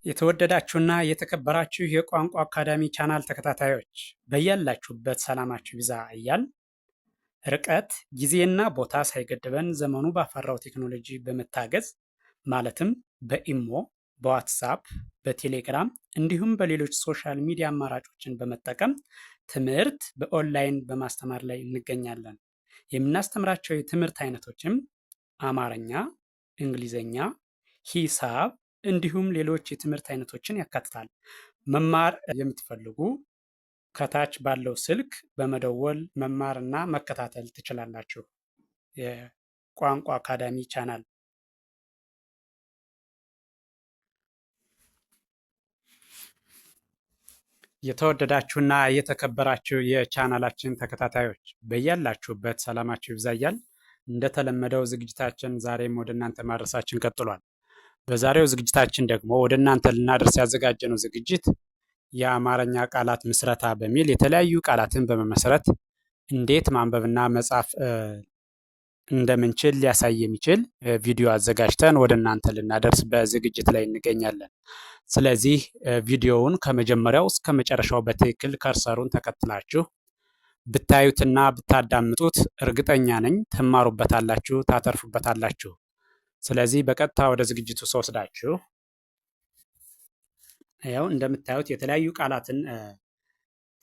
የተወደዳችሁና የተከበራችሁ የቋንቋ አካዳሚ ቻናል ተከታታዮች በያላችሁበት ሰላማችሁ ይብዛ እያል ርቀት ጊዜና ቦታ ሳይገድበን ዘመኑ ባፈራው ቴክኖሎጂ በመታገዝ ማለትም በኢሞ፣ በዋትሳፕ፣ በቴሌግራም እንዲሁም በሌሎች ሶሻል ሚዲያ አማራጮችን በመጠቀም ትምህርት በኦንላይን በማስተማር ላይ እንገኛለን። የምናስተምራቸው የትምህርት አይነቶችም አማርኛ፣ እንግሊዘኛ፣ ሂሳብ እንዲሁም ሌሎች የትምህርት አይነቶችን ያካትታል። መማር የምትፈልጉ ከታች ባለው ስልክ በመደወል መማርና መከታተል ትችላላችሁ። የቋንቋ አካዳሚ ቻናል የተወደዳችሁና የተከበራችሁ የቻናላችን ተከታታዮች በያላችሁበት ሰላማችሁ ይብዛያል። እንደተለመደው ዝግጅታችን ዛሬም ወደ እናንተ ማድረሳችን ቀጥሏል። በዛሬው ዝግጅታችን ደግሞ ወደ እናንተ ልናደርስ ያዘጋጀነው ዝግጅት የአማርኛ ቃላት ምስረታ በሚል የተለያዩ ቃላትን በመመስረት እንዴት ማንበብና መጻፍ እንደምንችል ሊያሳይ የሚችል ቪዲዮ አዘጋጅተን ወደ እናንተ ልናደርስ በዝግጅት ላይ እንገኛለን። ስለዚህ ቪዲዮውን ከመጀመሪያው እስከ መጨረሻው በትክክል ከርሰሩን ተከትላችሁ ብታዩትና ብታዳምጡት እርግጠኛ ነኝ ትማሩበታላችሁ፣ ታተርፉበታላችሁ። ስለዚህ በቀጥታ ወደ ዝግጅቱ ስወስዳችሁ ያው እንደምታዩት የተለያዩ ቃላትን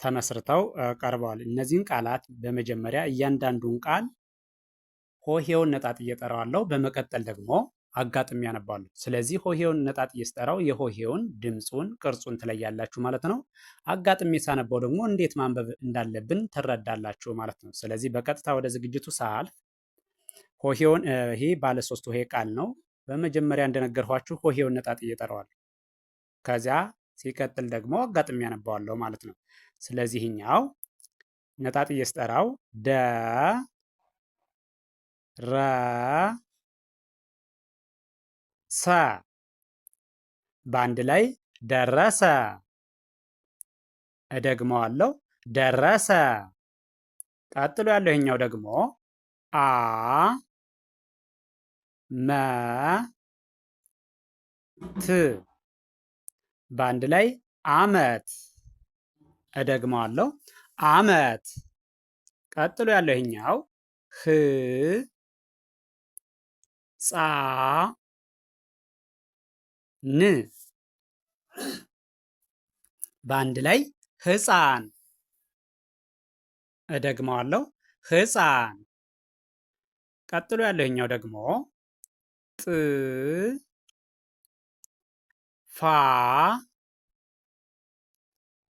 ተመስርተው ቀርበዋል። እነዚህን ቃላት በመጀመሪያ እያንዳንዱን ቃል ሆሄውን ነጣጥዬ እጠራዋለሁ። በመቀጠል ደግሞ አጋጥሚ ያነባለሁ። ስለዚህ ሆሄውን ነጣጥዬ ስጠራው የሆሄውን ድምፁን፣ ቅርጹን ትለያላችሁ ማለት ነው። አጋጥሚ ሳነባው ደግሞ እንዴት ማንበብ እንዳለብን ትረዳላችሁ ማለት ነው። ስለዚህ በቀጥታ ወደ ዝግጅቱ ሳልፍ ሆሄውን ይሄ ባለ ሶስት ሆሄ ቃል ነው። በመጀመሪያ እንደነገርኳችሁ ሆሄውን ነጣጥዬ እጠራዋለሁ። ከዚያ ሲቀጥል ደግሞ አጋጥሚ ያነባዋለሁ ማለት ነው። ስለዚህኛው ነጣጥዬ ስጠራው ደ ረ ሰ በአንድ ላይ ደረሰ። እደግመዋለሁ ደረሰ። ቀጥሎ ያለው ይሄኛው ደግሞ አ መ ት በአንድ ላይ አመት። እደግመዋለሁ አመት። ቀጥሎ ያለው ይሄኛው ህ ጻ ን በአንድ ላይ ህፃን። እደግመዋለሁ ህፃን። ቀጥሎ ያለው ይሄኛው ደግሞ ጥ ፋ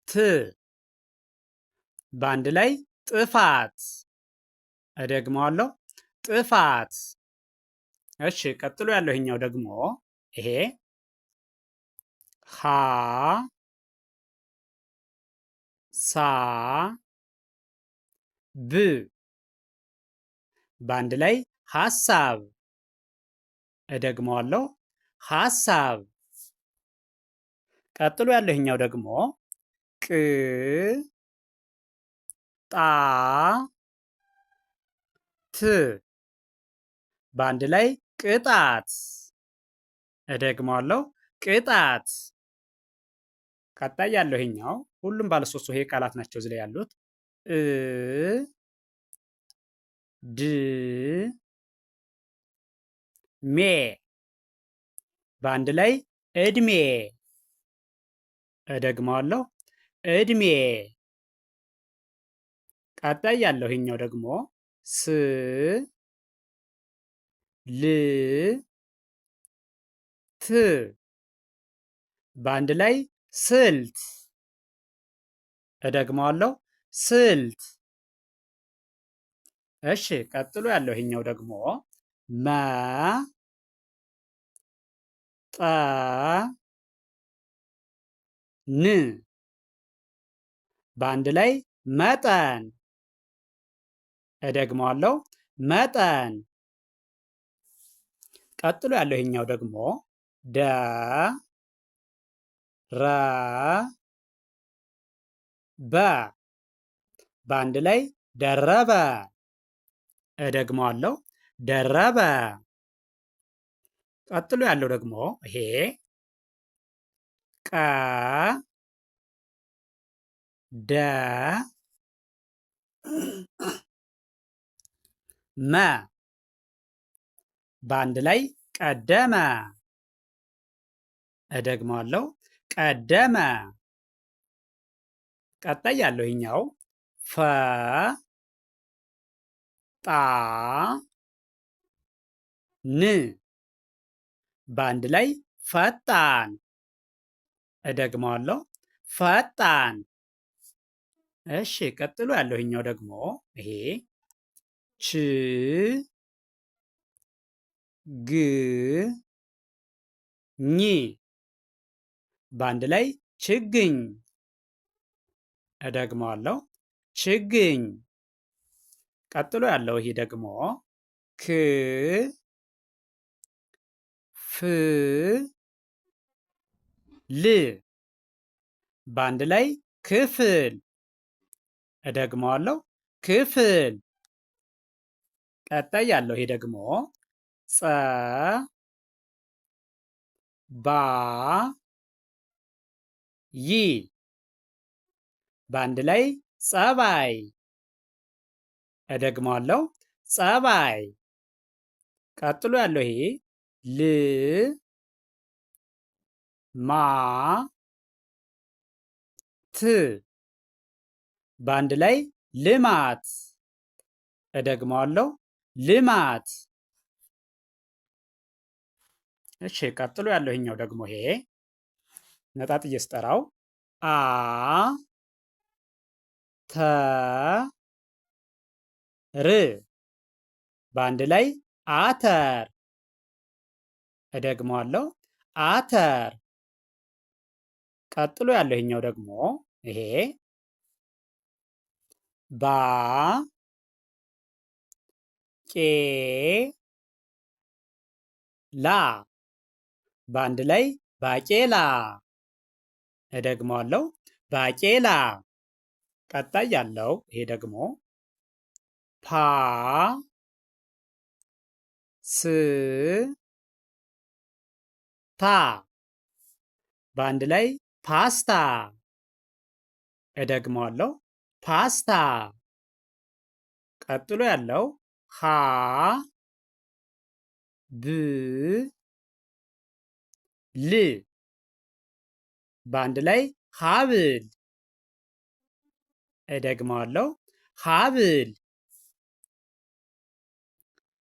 ት በአንድ ላይ ጥፋት። እደግመዋለሁ ጥፋት። እሺ ቀጥሎ ያለው ይሄኛው ደግሞ ይሄ ሀ ሳ ብ በአንድ ላይ ሐሳብ። እደግመዋለሁ ሐሳብ። ቀጥሎ ያለው ይሄኛው ደግሞ ቅ ጣ ት በአንድ ላይ ቅጣት። እደግመዋለሁ ቅጣት። ቀጣይ ያለው ይሄኛው ሁሉም ባለ ሶስት ሆሄ ቃላት ናቸው እዚህ ላይ ያሉት እ ድ ሜ በአንድ ላይ እድሜ። እደግመዋለሁ እድሜ። ቀጣይ ያለው ይሄኛው ደግሞ ስ ል ት በአንድ ላይ ስልት። እደግመዋለሁ ስልት። እሺ ቀጥሎ ያለው ይሄኛው ደግሞ መ ጠ ን በአንድ ላይ መጠን። እደግመዋለሁ መጠን። ቀጥሎ ያለው ይሄኛው ደግሞ ደ ረ በ በአንድ ላይ ደረበ። እደግመዋለሁ ደረበ። ቀጥሎ ያለው ደግሞ ይሄ ቀ ደ መ በአንድ ላይ ቀደመ። እደግመዋለሁ፣ ቀደመ። ቀጣይ ያለው ይኛው ፈ ጣ ን በአንድ ላይ ፈጣን። እደግመዋለሁ፣ ፈጣን። እሺ፣ ቀጥሎ ያለው ይኛው ደግሞ ይሄ ች ግ ኝ በአንድ ላይ ችግኝ። እደግመዋለሁ፣ ችግኝ። ቀጥሎ ያለው ይሄ ደግሞ ክ ፍ ል በአንድ ላይ ክፍል። እደግመዋለሁ፣ ክፍል። ቀጣይ ያለው ይሄ ደግሞ ጸ ባ ይ በአንድ ላይ ጸባይ። እደግመዋለሁ፣ ጸባይ። ቀጥሎ ያለው ይሄ ል ማ ት በአንድ ላይ ልማት። እደግመዋለሁ፣ ልማት። እሺ፣ ቀጥሎ ያለው ይሄኛው ደግሞ ይሄ ነጣጥዬ ስጠራው አ ተ ር በአንድ ላይ አተር። እደግመዋለሁ፣ አተር። ቀጥሎ ያለው ይሄኛው ደግሞ ይሄ ባ ቄ ላ በአንድ ላይ ባቄላ። እደግመዋለሁ፣ ባቄላ። ቀጣይ ያለው ይሄ ደግሞ ፓ ስ ታ በአንድ ላይ ፓስታ። እደግመዋለሁ፣ ፓስታ። ቀጥሎ ያለው ሀ ብ ል በአንድ ላይ ሀብል። እደግመዋለሁ፣ ሀብል።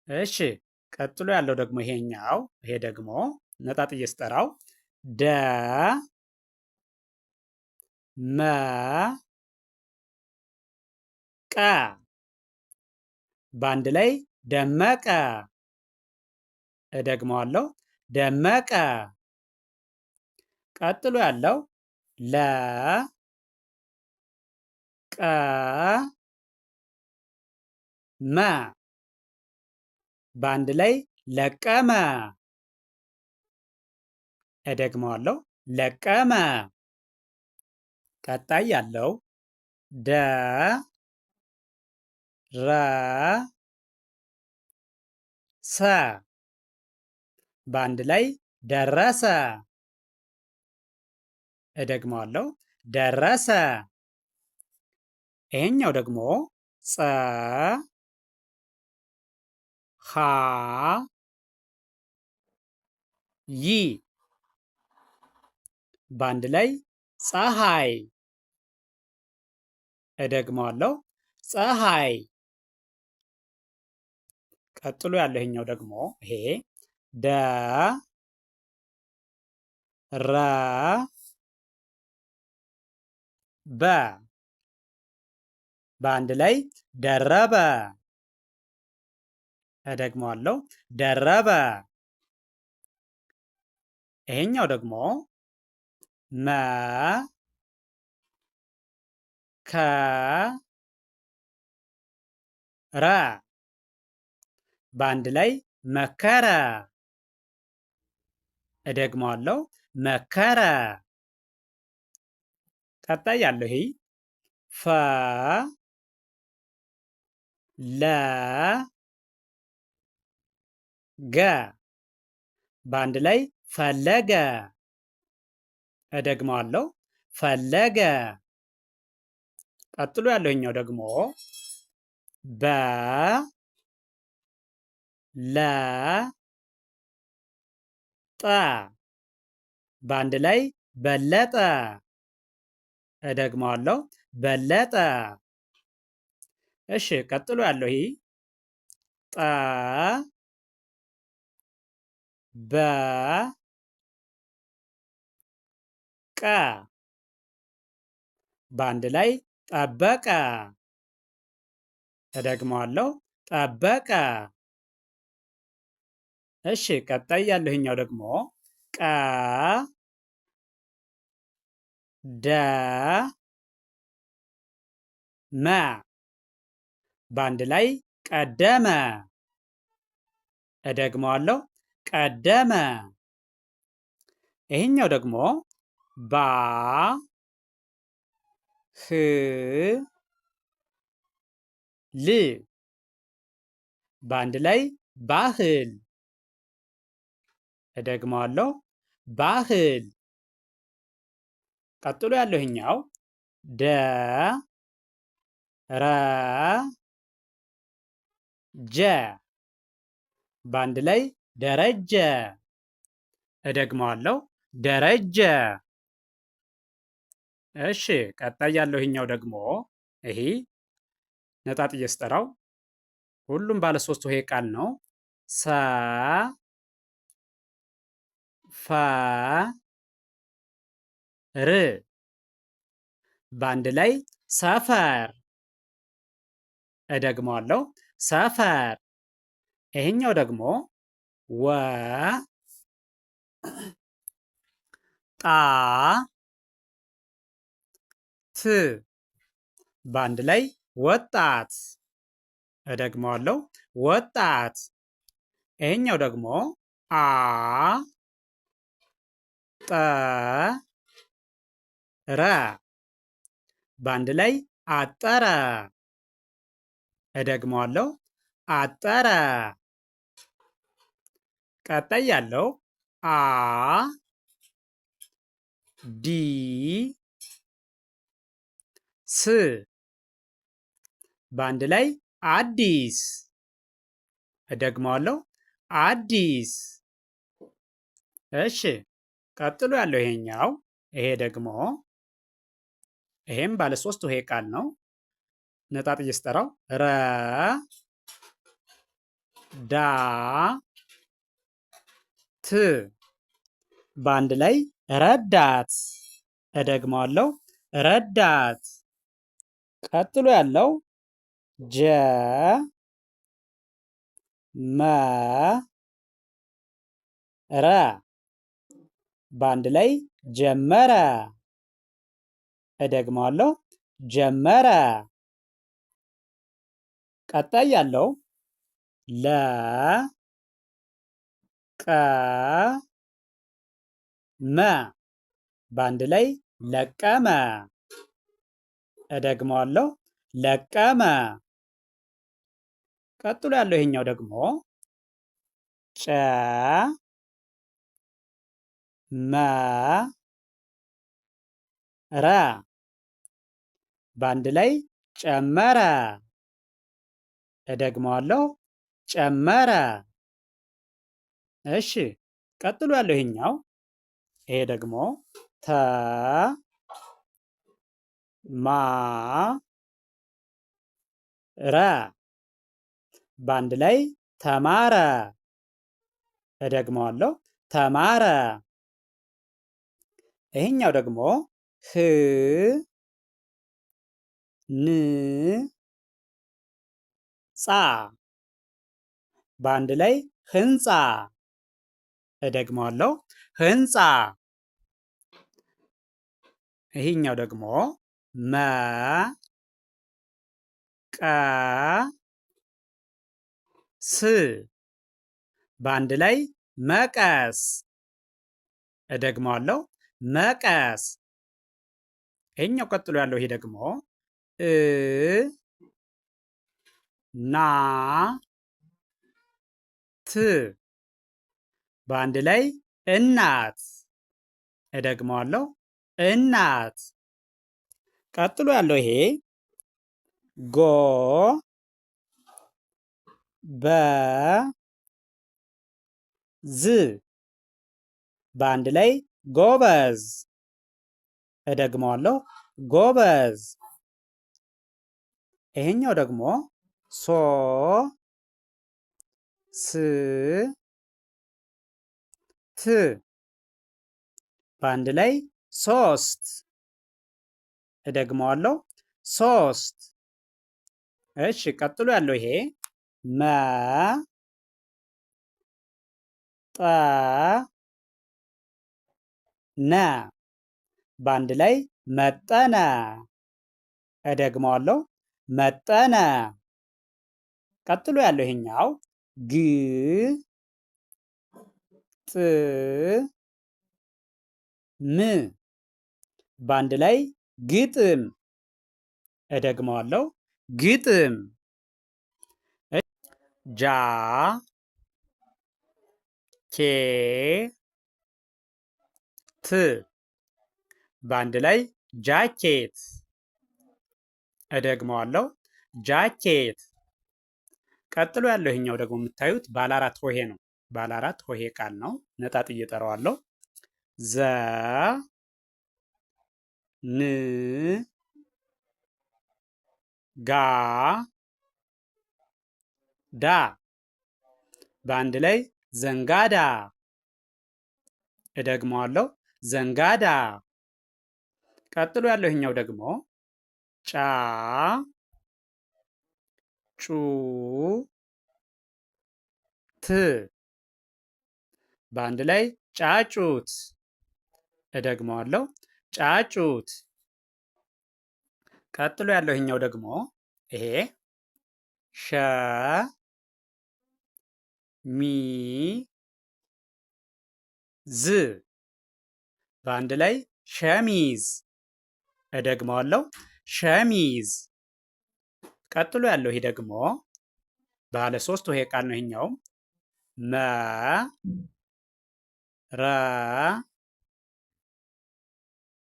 እሺ፣ ቀጥሎ ያለው ደግሞ ይሄኛው ይሄ ደግሞ ነጣጥዬ ስጠራው ደ መ ቀ በአንድ ላይ ደመቀ። እደግመዋለሁ፣ ደመቀ። ቀጥሎ ያለው ለ ቀ መ በአንድ ላይ ለቀመ። እደግመዋለሁ፣ ለቀመ። ቀጣይ ያለው ደ ረ ሰ በአንድ ላይ ደረሰ። እደግመዋለሁ፣ ደረሰ። ይሄኛው ደግሞ ጸ ሀ ይ በአንድ ላይ ፀሐይ። እደግመዋለሁ፣ ፀሐይ። ቀጥሎ ያለው ይሄኛው ደግሞ ይሄ ደ ረ በ በአንድ ላይ ደረበ። እደግመዋለሁ፣ ደረበ። ይሄኛው ደግሞ መ ከ ረ በአንድ ላይ መከረ። እደግመዋለሁ፣ መከረ። ቀጣይ ያለው ይሄ ፈ ለ ገ በአንድ ላይ ፈለገ። እደግመዋለሁ። ፈለገ። ቀጥሎ ያለውኛው ደግሞ በ ለ ጠ በአንድ ላይ በለጠ። እደግመዋለሁ። በለጠ። እሺ፣ ቀጥሎ ያለው ይሄ ጠ በ ቀ በአንድ ላይ ጠበቀ። እደግመዋለሁ። ጠበቀ። እሺ፣ ቀጣይ ያለህኛው ደግሞ ቀ ደ መ በአንድ ላይ ቀደመ። እደግመዋለሁ። ቀደመ። ይሄኛው ደግሞ ባ ህ ል በአንድ ላይ ባህል። እደግመዋለሁ። ባህል። ቀጥሎ ያለው ይሄኛው ደ ረ ጀ በአንድ ላይ ደረጀ። እደግመዋለሁ። ደረጀ። እሺ፣ ቀጣይ ያለው ይሄኛው ደግሞ ይሄ ነጣጥዬ ስጠራው ሁሉም ባለ ሶስት ሆሄ ቃል ነው። ሰ ፈ ር በአንድ ላይ ሰፈር። እደግመዋለሁ። ሰፈር። ይሄኛው ደግሞ ወ ጣ ት በአንድ ላይ ወጣት። እደግመዋለሁ። ወጣት። ይሄኛው ደግሞ አ ጠ ረ በአንድ ላይ አጠረ። እደግመዋለሁ። አጠረ። ቀጣይ ያለው አ ዲ ስ በአንድ ላይ አዲስ። እደግመዋለሁ። አዲስ። እሺ፣ ቀጥሎ ያለው ይሄኛው ይሄ ደግሞ ይሄም ባለ ሶስት ሆሄ ቃል ነው። ነጣጥዬ ስጠራው ረ ዳ ት በአንድ ላይ ረዳት። እደግመዋለሁ። ረዳት። ቀጥሎ ያለው ጀ መ ረ በአንድ ላይ ጀመረ። እደግመዋለሁ። ጀመረ። ቀጣይ ያለው ለ ቀ መ በአንድ ላይ ለቀመ። እደግመዋለሁ። ለቀመ። ቀጥሎ ያለው ይሄኛው ደግሞ ጨ መ ረ በአንድ ላይ ጨመረ። እደግመዋለሁ። ጨመረ። እሺ፣ ቀጥሎ ያለው ይሄኛው ይሄ ደግሞ ተ ማ ረ በአንድ ላይ ተማረ። እደግመዋለሁ። ተማረ። ይሄኛው ደግሞ ህ ን ጻ በአንድ ላይ ህንፃ። እደግመዋለሁ። ህንፃ። ይሄኛው ደግሞ መ ቀ ስ በአንድ ላይ መቀስ። እደግመዋለሁ። መቀስ። ይሄኛው ቀጥሎ ያለው ይሄ ደግሞ እ ና ት በአንድ ላይ እናት። እደግመዋለሁ። እናት። ቀጥሎ ያለው ይሄ ጎ በ ዝ በአንድ ላይ ጎበዝ። እደግመዋለሁ፣ ጎበዝ። ይሄኛው ደግሞ ሶ ስ ት በአንድ ላይ ሶስት። እደግመዋለሁ፣ ሶስት። እሺ፣ ቀጥሎ ያለው ይሄ መ ጠ ነ በአንድ ላይ መጠነ። እደግመዋለሁ፣ መጠነ። ቀጥሎ ያለው ይሄኛው ግ ጥ ም በአንድ ላይ ግጥም። እደግመዋለሁ፣ ግጥም። ጃ ኬ ት በአንድ ላይ ጃኬት። እደግመዋለሁ፣ ጃኬት። ቀጥሎ ያለው ይሄኛው ደግሞ የምታዩት ባለ አራት ሆሄ ነው። ባለ አራት ሆሄ ቃል ነው። ነጣጥዬ እጠራዋለሁ። ዘ ን ጋ ዳ በአንድ ላይ ዘንጋዳ። እደግመዋለሁ፣ ዘንጋዳ። ቀጥሎ ያለው ይሄኛው ደግሞ ጫ ጩ ት በአንድ ላይ ጫጩት። እደግመዋለሁ፣ ጫጩት። ቀጥሎ ያለው ይሄኛው ደግሞ ይሄ ሸ ሚ ዝ በአንድ ላይ ሸሚዝ። እደግመዋለሁ፣ ሸሚዝ። ቀጥሎ ያለው ይሄ ደግሞ ባለ ሶስት ሆሄ ቃል ነው። ይሄኛው መ ረ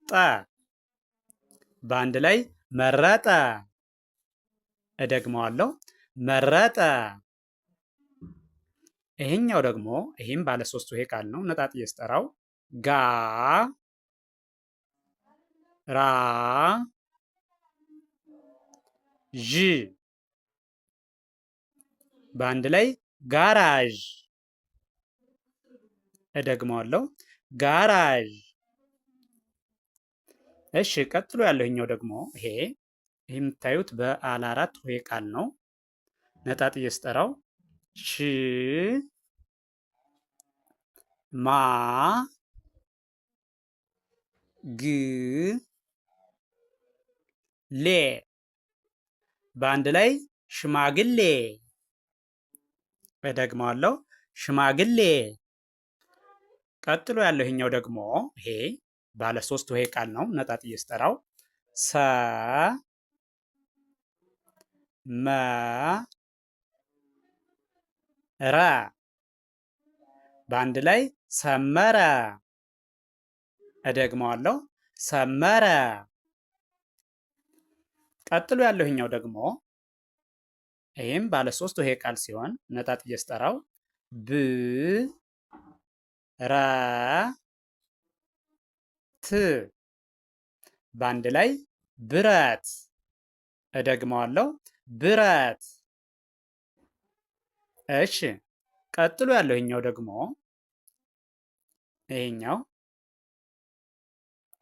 ጠ በአንድ ላይ መረጠ። እደግመዋለሁ፣ መረጠ። ይሄኛው ደግሞ ይሄም ባለ ሶስት ሆሄ ቃል ነው። ነጣጥዬ ስጠራው ጋ ራ ዥ በአንድ ላይ ጋራዥ። እደግመዋለሁ፣ ጋራዥ። እሺ፣ ቀጥሎ ያለው ይሄኛው ደግሞ ይሄ የምታዩት ባለ አራት ሆሄ ቃል ነው። ነጣጥዬ ስጠራው ሽ ማ ግ ሌ በአንድ ላይ ሽማግሌ። እደግመዋለሁ፣ ሽማግሌ። ቀጥሎ ያለው ይሄኛው ደግሞ ይሄ ባለ ሶስት ሆሄ ቃል ነው። ነጣጥዬ ስጠራው ሰ መ ረ በአንድ ላይ ሰመረ። እደግመዋለሁ፣ ሰመረ። ቀጥሎ ያለው ይሄኛው ደግሞ ይህም ባለ ሶስት ሆሄ ቃል ሲሆን ነጣጥዬ ስጠራው ብ ረ ት በአንድ ላይ ብረት። እደግመዋለሁ፣ ብረት። እሺ፣ ቀጥሎ ያለው ይሄኛው ደግሞ ይሄኛው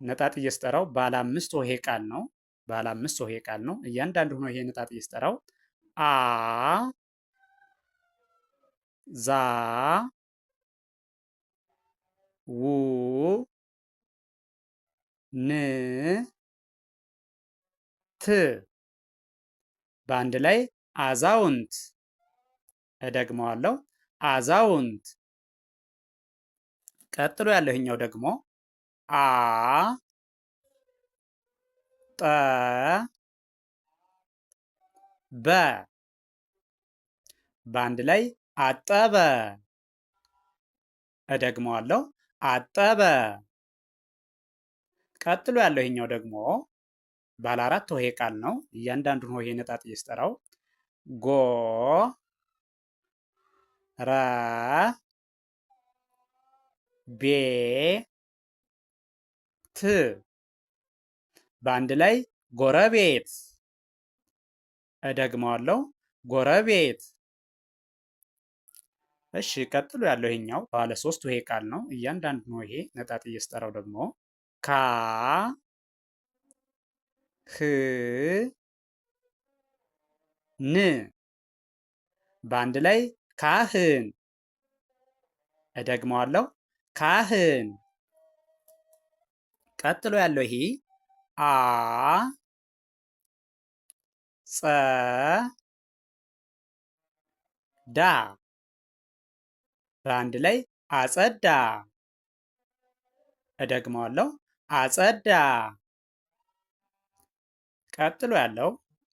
ነጣጥዬ ስጠራው ባለ አምስት ሆሄ ቃል ነው። ባለ አምስት ሆሄ ቃል ነው። እያንዳንዱ ሆኖ ይሄ ነጣጥዬ ስጠራው አ ዛ ው ን ት በአንድ ላይ አዛውንት። እደግመዋለሁ፣ አዛውንት። ቀጥሎ ያለው ይሄኛው ደግሞ አ ጠ በ በአንድ ላይ አጠበ። እደግመዋለሁ፣ አጠበ። ቀጥሎ ያለው ይሄኛው ደግሞ ባለ አራት ሆሄ ቃል ነው። እያንዳንዱን ሆሄ ነጣጥዬ ስጠራው ጎ ረ ቤ ት በአንድ ላይ ጎረቤት። እደግመዋለሁ፣ ጎረቤት። እሺ፣ ቀጥሎ ያለው ይሄኛው ባለ ሶስት ሆሄ ቃል ነው። እያንዳንዱን ሆሄ ነጣጥዬ ስጠራው ደግሞ ካ ህ ን በአንድ ላይ ካህን። እደግመዋለሁ፣ ካህን። ቀጥሎ ያለው ይሄ አ ጸ ዳ በአንድ ላይ አጸዳ። እደግመዋለሁ፣ አጸዳ። ቀጥሎ ያለው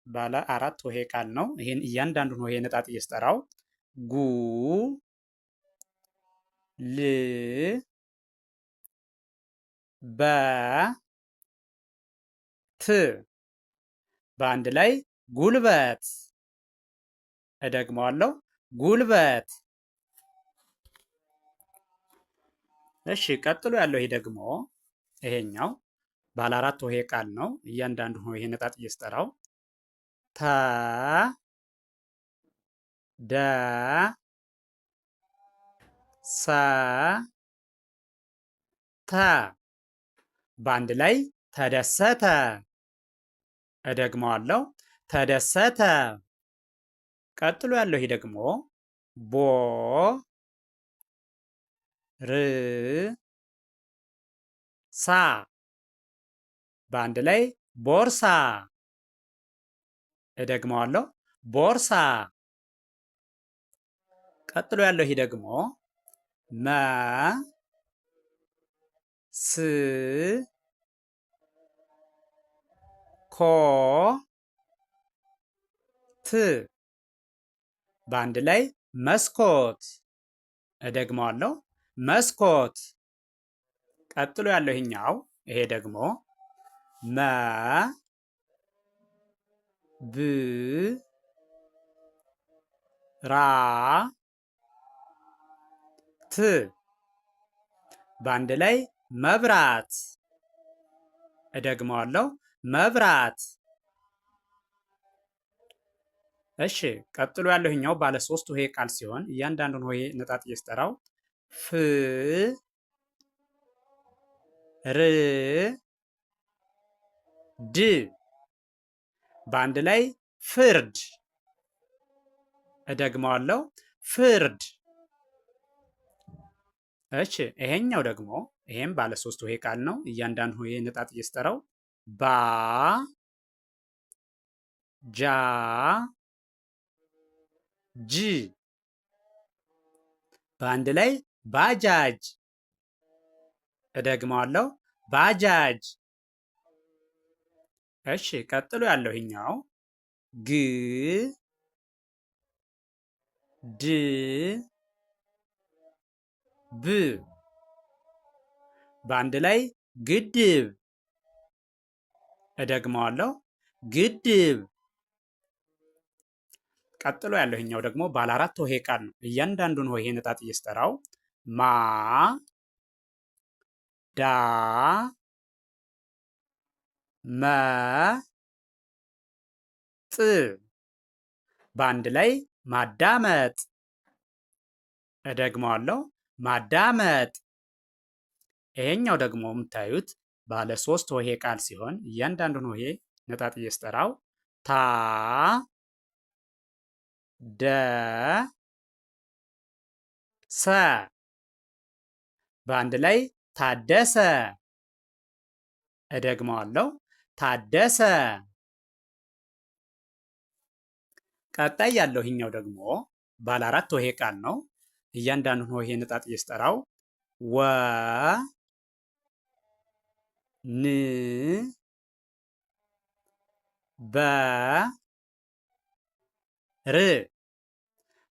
ባለ አራት ሆሄ ቃል ነው። ይህን እያንዳንዱን ሆሄ ነጣጥዬ ስጠራው ጉ ል በ ት በአንድ ላይ ጉልበት። እደግመዋለሁ፣ ጉልበት። እሺ፣ ቀጥሎ ያለው ይሄ ደግሞ ይሄኛው ባለ አራት ሆሄ ቃል ነው። እያንዳንዱ ሆሄ ነጣጥዬ ስጠራው ተ ደ ሰ ተ በአንድ ላይ ተደሰተ። እደግመዋለሁ፣ ተደሰተ። ቀጥሎ ያለው ይሄ ደግሞ ቦ ር ሳ በአንድ ላይ ቦርሳ። እደግመዋለሁ፣ ቦርሳ። ቀጥሎ ያለው ይሄ ደግሞ መ ስ ኮ ት በአንድ ላይ መስኮት። እደግመዋለሁ፣ መስኮት። ቀጥሎ ያለው ይሄኛው ይሄ ደግሞ መ ብ ራ ት በአንድ ላይ መብራት። እደግመዋለሁ፣ መብራት። እሺ፣ ቀጥሎ ያለው ይሄኛው ባለ ሶስት ሆሄ ቃል ሲሆን እያንዳንዱን ሆሄ ነጣጥዬ ስጠራው ፍ ር ድ በአንድ ላይ ፍርድ። እደግመዋለሁ፣ ፍርድ። እሺ፣ ይሄኛው ደግሞ ይሄም ባለ ሶስት ሆሄ ቃል ነው። እያንዳንዱ ሆሄ ነጣጥዬ ስጠራው ባ ጃ ጅ በአንድ ላይ ባጃጅ። እደግመዋለሁ፣ ባጃጅ። እሺ፣ ቀጥሎ ያለው ይሄኛው ግ ድ ብ በአንድ ላይ ግድብ። እደግመዋለሁ፣ ግድብ። ቀጥሎ ያለው ይሄኛው ደግሞ ባለ አራት ሆሄ ቃል ነው። እያንዳንዱን ሆሄ ነጣጥዬ ስጠራው ማ ዳ መ ጥ በአንድ ላይ ማዳመጥ። እደግመዋለሁ፣ ማዳመጥ። ይሄኛው ደግሞ የምታዩት ባለ ሶስት ሆሄ ቃል ሲሆን እያንዳንዱን ሆሄ ነጣጥዬ ስጠራው ታ ደ ሰ በአንድ ላይ ታደሰ። እደግመዋለሁ፣ ታደሰ። ቀጣይ ያለው ይሄኛው ደግሞ ባለ አራት ሆሄ ቃል ነው። እያንዳንዱን ሆሄ ነጣጥዬ ስጠራው ወ ን በ ር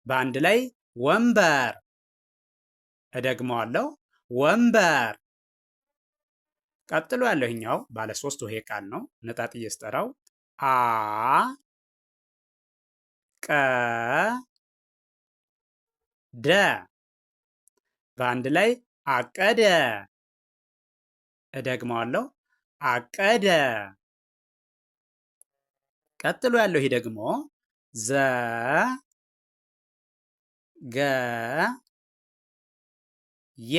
በአንድ ላይ ወንበር። እደግመዋለሁ፣ ወንበር። ቀጥሎ ያለው ይኸኛው ባለ 3 ሆሄ ቃል ነው። ነጣጥዬ ስጠራው አ ቀ ደ በአንድ ላይ አቀደ። እደግመዋለሁ፣ አቀደ። ቀጥሎ ያለው ይሄ ደግሞ ዘ ገ የ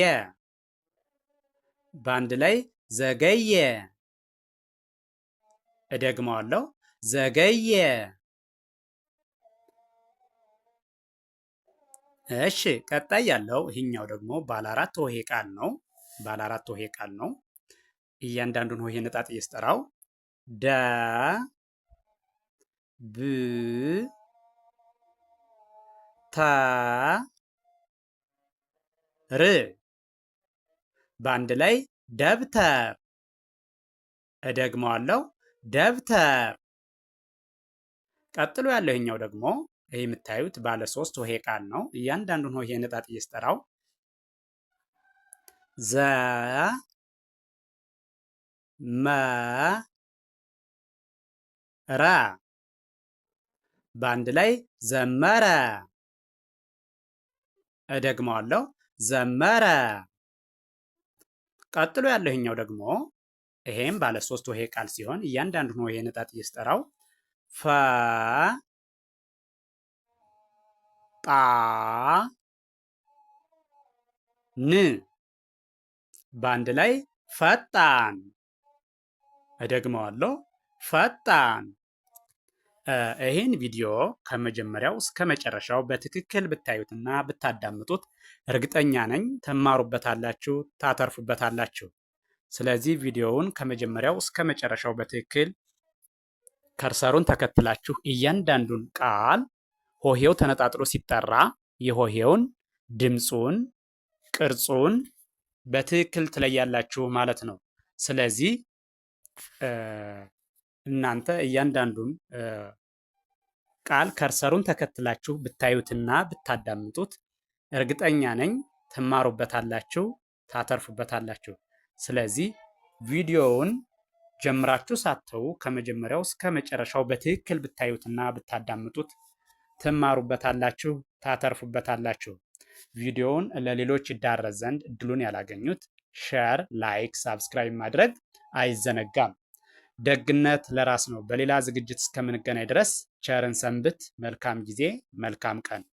በአንድ ላይ ዘገየ። እደግመዋለሁ፣ ዘገየ። እሺ ቀጣይ ያለው ይህኛው ደግሞ ባለ 4 ሆሄ ቃል ነው። ባለ 4 ሆሄ ቃል ነው። እያንዳንዱን ሆሄ ነጣጥዬ ስጠራው ደ ብ ተ ር በአንድ ላይ ደብተር። እደግመዋለሁ፣ ደብተር። ቀጥሎ ያለው ይሄኛው ደግሞ ይህ የምታዩት ባለ 3 ሆሄ ቃል ነው። እያንዳንዱን ሆሄ ነጣጥዬ ስጠራው ዘ መ ረ በአንድ ላይ ዘመረ። እደግመዋለሁ፣ ዘመረ። ቀጥሎ ያለው ይሄኛው ደግሞ ይሄም ባለ 3 ሆሄ ቃል ሲሆን እያንዳንዱን ሆሄ ነጣጥዬ ስጠራው ፈ ጣ ን በአንድ ላይ ፈጣን። እደግመዋለሁ፣ ፈጣን። ይህን ቪዲዮ ከመጀመሪያው እስከ መጨረሻው በትክክል ብታዩትና ብታዳምጡት እርግጠኛ ነኝ ትማሩበታላችሁ፣ ታተርፉበታላችሁ። ስለዚህ ቪዲዮውን ከመጀመሪያው እስከ መጨረሻው በትክክል ከርሰሩን ተከትላችሁ እያንዳንዱን ቃል ሆሄው ተነጣጥሎ ሲጠራ የሆሄውን ድምፁን፣ ቅርጹን በትክክል ትለያላችሁ ማለት ነው። ስለዚህ እናንተ እያንዳንዱን ቃል ከርሰሩን ተከትላችሁ ብታዩትና ብታዳምጡት እርግጠኛ ነኝ ትማሩበታላችሁ፣ ታተርፉበታላችሁ። ስለዚህ ቪዲዮውን ጀምራችሁ ሳትተዉ ከመጀመሪያው እስከ መጨረሻው በትክክል ብታዩትና ብታዳምጡት ትማሩበታላችሁ፣ ታተርፉበታላችሁ። ቪዲዮውን ለሌሎች ይዳረስ ዘንድ እድሉን ያላገኙት ሼር፣ ላይክ፣ ሳብስክራይብ ማድረግ አይዘነጋም። ደግነት ለራስ ነው። በሌላ ዝግጅት እስከምንገናኝ ድረስ ቸርን ሰንብት። መልካም ጊዜ፣ መልካም ቀን